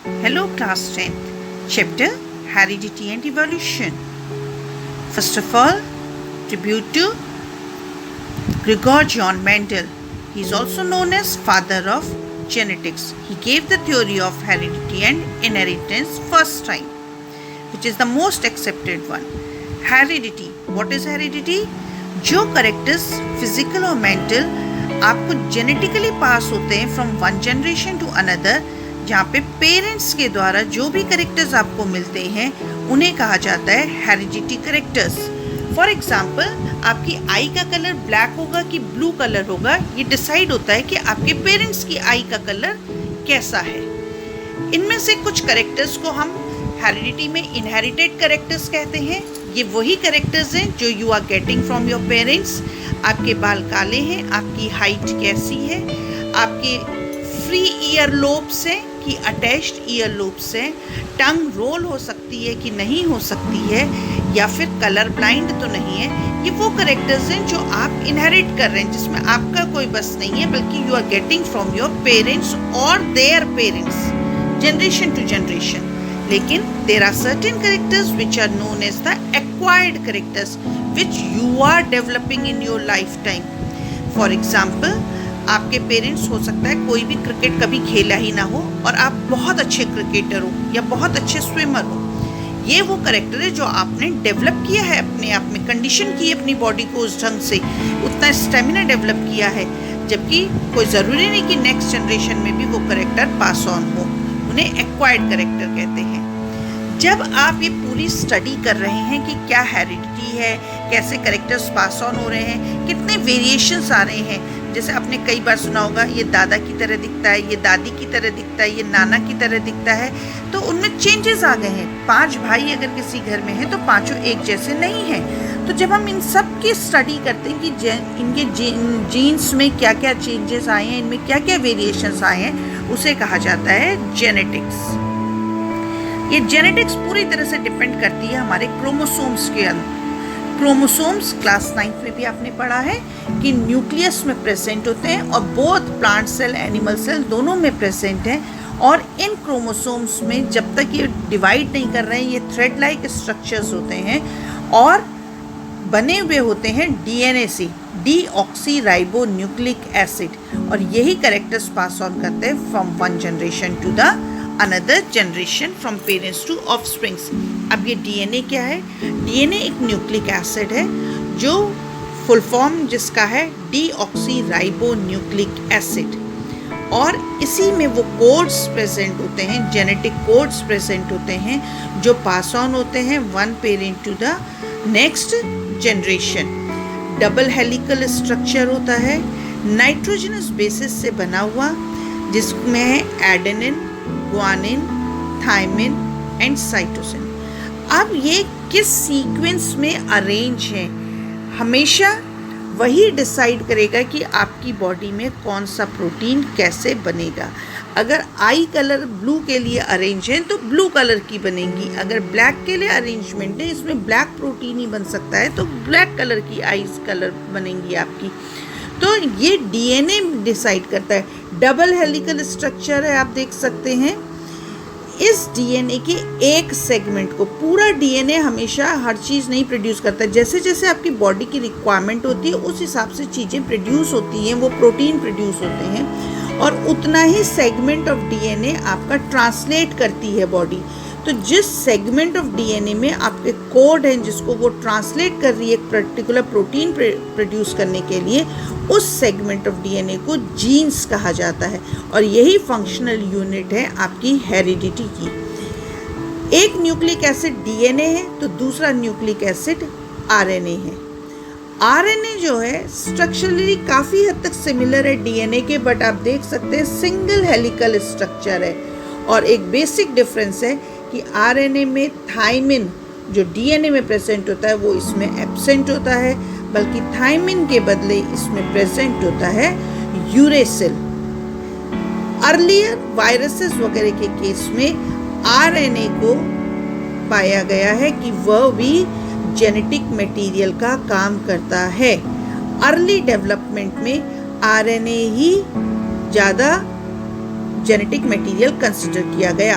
Hello class 10th, chapter Heredity and Evolution. First of all, tribute to Gregor John Mendel. He is also known as father of genetics. He gave the theory of heredity and inheritance first time, which is the most accepted one. Heredity. What is heredity? जो characters physical और mental आपको genetically pass होते हैं from one generation to another, जहाँ पे parents के द्वारा जो भी करेक्टर्स आपको मिलते हैं उन्हें कहा जाता है हेरिडिटी करेक्टर्स. फॉर एग्जाम्पल, आपकी आई का कलर ब्लैक होगा कि ब्लू कलर होगा, ये डिसाइड होता है कि आपके पेरेंट्स की आई का कलर कैसा है. इनमें से कुछ करेक्टर्स को हम हेरिडिटी में इनहेरिटेड करेक्टर्स कहते हैं. ये वही करेक्टर्स हैं जो you are getting from your parents. आपके बाल काले हैं, आपकी हाइट कैसी है, आपके फ्री ईयर लोब्स हैं कि अटैच्ड ईयर लोब्स हैं, टंग रोल हो सकती है कि नहीं हो सकती है, या फिर कलर ब्लाइंड तो नहीं है. ये वो करेक्टर्स हैं जो आप इनहेरिट कर रहे हैं, जिसमें आपका कोई बस नहीं है, बल्कि you are getting from your parents और their parents, generation to generation. लेकिन there are certain characters which are known as the acquired characters which you are developing in your lifetime. For example, आपके parents हो सकता है कोई भी cricket कभी खेला ही ना हो और आप बहुत अच्छे क्रिकेटर हो या बहुत अच्छे स्विमर हो. ये वो करेक्टर है जो आपने डेवलप किया है, अपने आप में कंडीशन की अपनी बॉडी को उस ढंग से, उतना स्टेमिना डेवलप किया है, जबकि कोई ज़रूरी नहीं कि नेक्स्ट जनरेशन में भी वो करेक्टर पास ऑन हो. उन्हें एक्वायर्ड करेक्टर कहते हैं. जब आप ये पूरी स्टडी कर रहे हैं कि क्या हेरिडिटी है, कैसे करेक्टर्स पास ऑन हो रहे हैं, कितने वेरिएशंस आ रहे हैं, जैसे आपने कई बार सुना होगा ये दादा की तरह दिखता है, ये दादी की तरह दिखता है, ये नाना की तरह दिखता है, तो उनमें चेंजेस आ गए हैं. 5 भाई अगर किसी घर में हैं तो पांचों एक जैसे नहीं हैं. तो जब हम इन सब की स्टडी करते हैं कि इनके जीन्स में क्या क्या चेंजेस आए हैं, इनमें क्या क्या वेरिएशंस आए हैं, उसे कहा जाता है जेनेटिक्स. ये जेनेटिक्स पूरी तरह से डिपेंड करती है हमारे क्रोमोसोम्स के अंदर. क्रोमोसोम्स क्लास 9 में भी आपने पढ़ा है कि न्यूक्लियस में प्रेजेंट होते हैं और both plant cell animal cell दोनों में प्रेजेंट हैं. और इन क्रोमोसोम्स में जब तक ये डिवाइड नहीं कर रहे हैं, ये थ्रेड लाइक स्ट्रक्चर्स होते हैं और बने हुए होते हैं डीएनए से, डीऑक्सी राइबोन्यूक्लिक एसिड, और यही करेक्टर्स पास ऑन करते हैं from one generation to the another generation, from parents to offsprings. अब ये डीएनए क्या है? डीएनए एक न्यूक्लिक एसिड है जो फुल फॉर्म जिसका है डीऑक्सी राइबोन्यूक्लिक एसिड, और इसी में वो कोड्स प्रेजेंट होते हैं, जेनेटिक कोड्स प्रेजेंट होते हैं जो पास ऑन होते हैं one parent to the next generation. Double helical structure होता है, नाइट्रोजनस बेसिस से बना हुआ, जिसमें है adenine, guanine, thymine and cytosine. अब ये किस सीक्वेंस में अरेंज है, हमेशा वही डिसाइड करेगा कि आपकी बॉडी में कौन सा प्रोटीन कैसे बनेगा. अगर आई कलर ब्लू के लिए अरेंज है तो ब्लू कलर की बनेगी, अगर ब्लैक के लिए अरेंजमेंट है, इसमें ब्लैक प्रोटीन ही बन सकता है, तो ब्लैक कलर की आईज कलर बनेंगी आपकी. तो ये डीएनए डिसाइड करता है. डबल हेलिकल स्ट्रक्चर है, आप देख सकते हैं. इस डीएनए के एक सेगमेंट को, पूरा डीएनए हमेशा हर चीज़ नहीं प्रोड्यूस करता है. जैसे जैसे आपकी बॉडी की रिक्वायरमेंट होती है उस हिसाब से चीज़ें प्रोड्यूस होती हैं, वो प्रोटीन प्रोड्यूस होते हैं, और उतना ही सेगमेंट ऑफ डीएनए आपका ट्रांसलेट करती है बॉडी. तो जिस सेगमेंट ऑफ डीएनए में आपके कोड हैं जिसको वो ट्रांसलेट कर रही है एक पर्टिकुलर प्रोटीन प्रोड्यूस करने के लिए, उस सेगमेंट ऑफ डीएनए को जीन्स कहा जाता है, और यही फंक्शनल यूनिट है आपकी हेरिडिटी की. एक न्यूक्लिक एसिड डीएनए है तो दूसरा न्यूक्लिक एसिड आरएनए है. आरएनए जो है स्ट्रक्चरली काफ़ी हद तक सिमिलर है डीएनए के, बट आप देख सकते हैं सिंगल हेलिकल स्ट्रक्चर है. और एक बेसिक डिफरेंस है कि आरएनए में थायमिन जो डीएनए में प्रेजेंट होता है वो इसमें एब्सेंट होता है, बल्कि थायमिन के बदले इसमें प्रेजेंट होता है यूरेसिल. अर्लियर वायरसेस वगैरह के केस में आरएनए को पाया गया है कि वह भी जेनेटिक मटेरियल का काम करता है. अर्ली डेवलपमेंट में आरएनए ही ज़्यादा जेनेटिक मटेरियल कंसिडर किया गया.